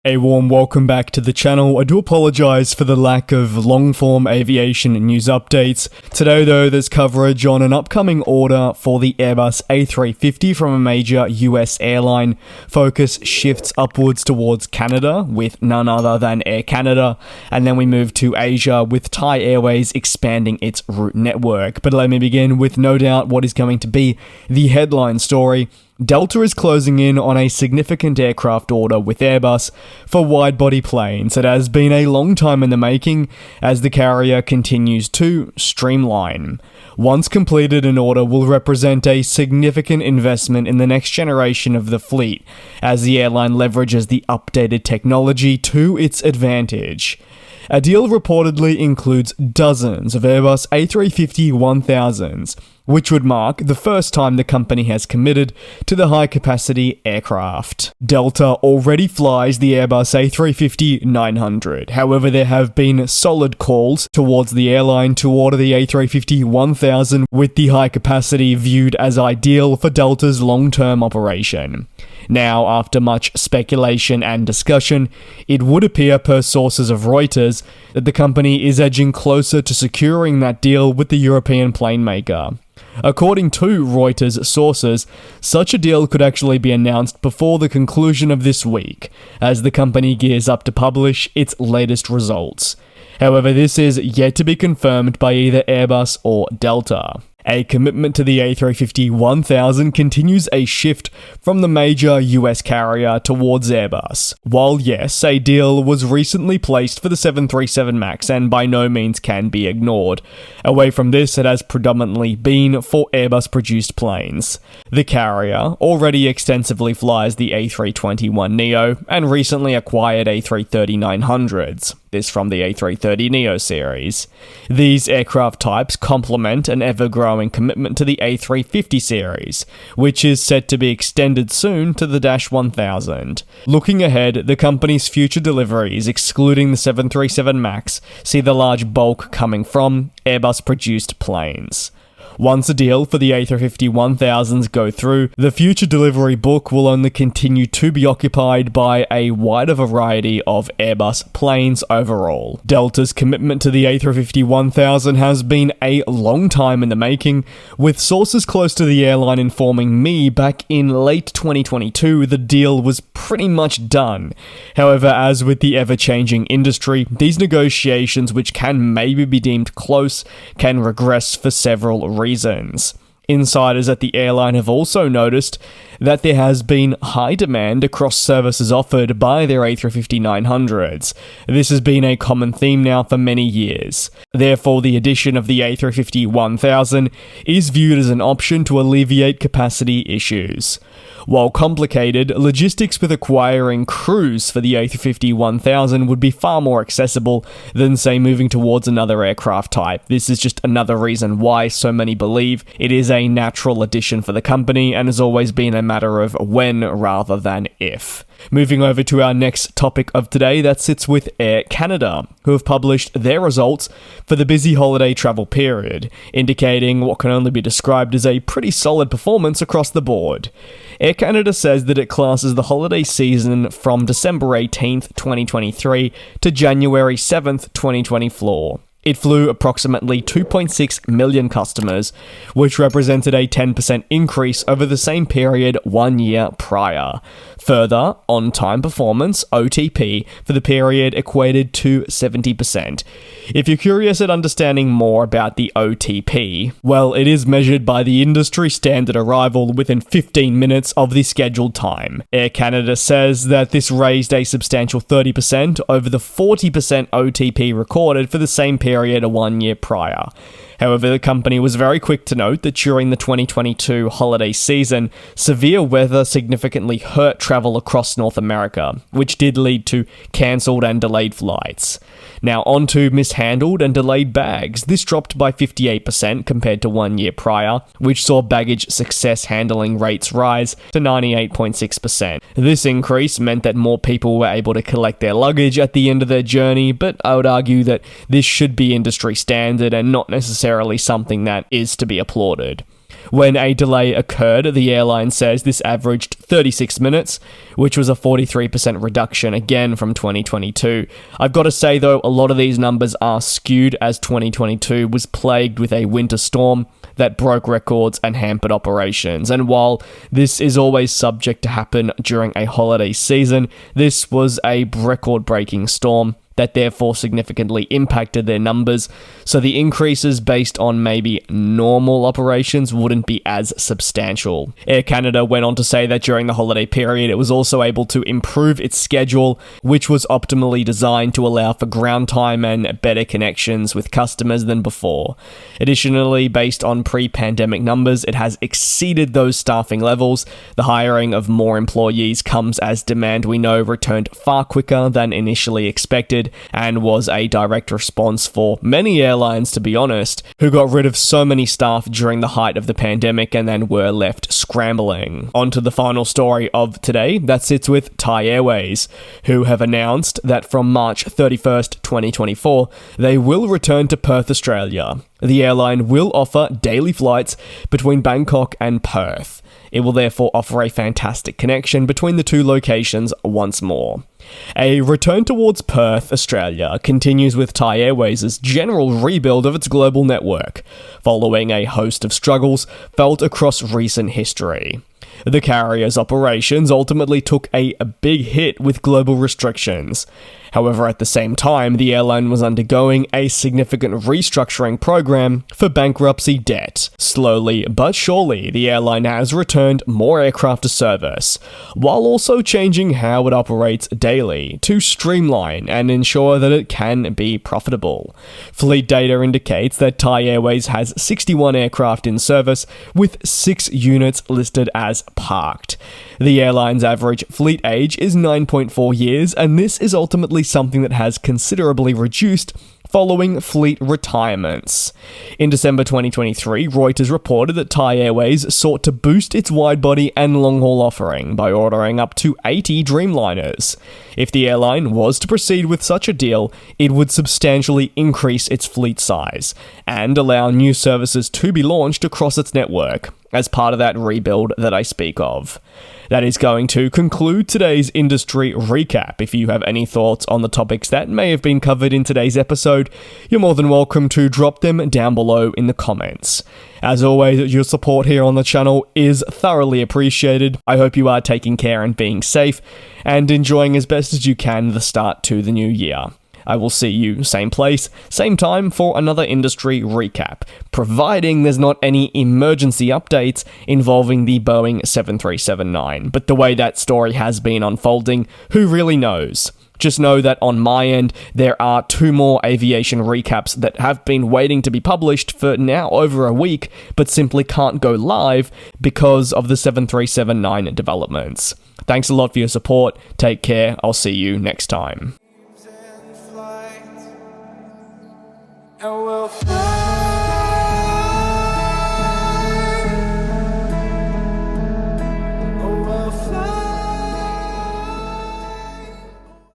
A warm welcome back to the channel. I do apologise for the lack of long-form aviation news updates. Today though, there's coverage on an upcoming order for the Airbus A350 from a major US airline. Focus shifts upwards towards Canada with none other than Air Canada, and then we move to Asia with Thai Airways expanding its route network. But let me begin with no doubt what is going to be the headline story. Delta is closing in on a significant aircraft order with Airbus for wide-body planes. It has been a long time in the making as the carrier continues to streamline. Once completed, an order will represent a significant investment in the next generation of the fleet as the airline leverages the updated technology to its advantage. A deal reportedly includes dozens of Airbus A350-1000s, which would mark the first time the company has committed to the high-capacity aircraft. Delta already flies the Airbus A350-900. However, there have been solid calls towards the airline to order the A350-1000, with the high capacity viewed as ideal for Delta's long-term operation. Now, after much speculation and discussion, it would appear per sources of Reuters that the company is edging closer to securing that deal with the European plane maker. According to Reuters sources, such a deal could actually be announced before the conclusion of this week, as the company gears up to publish its latest results. However, this is yet to be confirmed by either Airbus or Delta. A commitment to the A350-1000 continues a shift from the major US carrier towards Airbus. While yes, a deal was recently placed for the 737 MAX and by no means can be ignored. Away from this, it has predominantly been for Airbus-produced planes. The carrier already extensively flies the A321neo and recently acquired A330-900s. This from the A330neo series. These aircraft types complement an ever-growing commitment to the A350 series, which is set to be extended soon to the -1000. Looking ahead, the company's future deliveries, excluding the 737 MAX, see the large bulk coming from Airbus-produced planes. Once a deal for the A350-1000s go through, the future delivery book will only continue to be occupied by a wider variety of Airbus planes overall. Delta's commitment to the A350-1000 has been a long time in the making, with sources close to the airline informing me back in late 2022 the deal was pretty much done. However, as with the ever-changing industry, these negotiations, which can maybe be deemed close, can regress for several reasons. Insiders at the airline have also noticed that there has been high demand across services offered by their A350-900s. This has been a common theme now for many years. Therefore, the addition of the A350-1000 is viewed as an option to alleviate capacity issues. While complicated, logistics with acquiring crews for the A350-1000 would be far more accessible than, say, moving towards another aircraft type. This is just another reason why so many believe it is a natural addition for the company and has always been a matter of when rather than if. Moving over to our next topic of today, that sits with Air Canada, who have published their results for the busy holiday travel period, indicating what can only be described as a pretty solid performance across the board. Air Canada says that it classes the holiday season from December 18th, 2023 to January 7th, 2024. It flew approximately 2.6 million customers, which represented a 10% increase over the same period 1 year prior. Further, on-time performance, OTP, for the period equated to 70%. If you're curious at understanding more about the OTP, well, it is measured by the industry standard arrival within 15 minutes of the scheduled time. Air Canada says that this raised a substantial 30% over the 40% OTP recorded for the same period a 1 year prior. However, the company was very quick to note that during the 2022 holiday season, severe weather significantly hurt travel across North America, which did lead to cancelled and delayed flights. Now on to mishandled and delayed bags. This dropped by 58% compared to 1 year prior, which saw baggage success handling rates rise to 98.6%. This increase meant that more people were able to collect their luggage at the end of their journey, but I would argue that this should be industry standard and not necessarily something that is to be applauded. When a delay occurred, the airline says this averaged 36 minutes, which was a 43% reduction again from 2022. I've got to say though, a lot of these numbers are skewed as 2022 was plagued with a winter storm that broke records and hampered operations. And while this is always subject to happen during a holiday season, this was a record-breaking storm that therefore significantly impacted their numbers, so the increases based on maybe normal operations wouldn't be as substantial. Air Canada went on to say that during the holiday period, it was also able to improve its schedule, which was optimally designed to allow for ground time and better connections with customers than before. Additionally, based on pre-pandemic numbers, it has exceeded those staffing levels. The hiring of more employees comes as demand we know returned far quicker than initially expected, and was a direct response for many airlines, to be honest, who got rid of so many staff during the height of the pandemic and then were left scrambling. On to the final story of today, that sits with Thai Airways, who have announced that from March 31st, 2024, they will return to Perth, Australia. The airline will offer daily flights between Bangkok and Perth. It will therefore offer a fantastic connection between the two locations once more. A return towards Perth, Australia continues with Thai Airways' general rebuild of its global network, following a host of struggles felt across recent history. The carrier's operations ultimately took a big hit with global restrictions. However, at the same time, the airline was undergoing a significant restructuring program for bankruptcy debt. Slowly but surely, the airline has returned more aircraft to service, while also changing how it operates daily to streamline and ensure that it can be profitable. Fleet data indicates that Thai Airways has 61 aircraft in service, with 6 units listed as parked. The airline's average fleet age is 9.4 years, and this is ultimately something that has considerably reduced following fleet retirements. In December 2023, Reuters reported that Thai Airways sought to boost its wide-body and long-haul offering by ordering up to 80 Dreamliners. If the airline was to proceed with such a deal, it would substantially increase its fleet size and allow new services to be launched across its network as part of that rebuild that I speak of. That is going to conclude today's industry recap. If you have any thoughts on the topics that may have been covered in today's episode, you're more than welcome to drop them down below in the comments. As always, your support here on the channel is thoroughly appreciated. I hope you are taking care and being safe, and enjoying as best as you can the start to the new year. I will see you same place, same time for another industry recap, providing there's not any emergency updates involving the Boeing 737-9. But the way that story has been unfolding, who really knows? Just know that on my end, there are 2 more aviation recaps that have been waiting to be published for now over a week, but simply can't go live because of the 737-9 developments. Thanks a lot for your support. Take care. I'll see you next time. And we'll fly.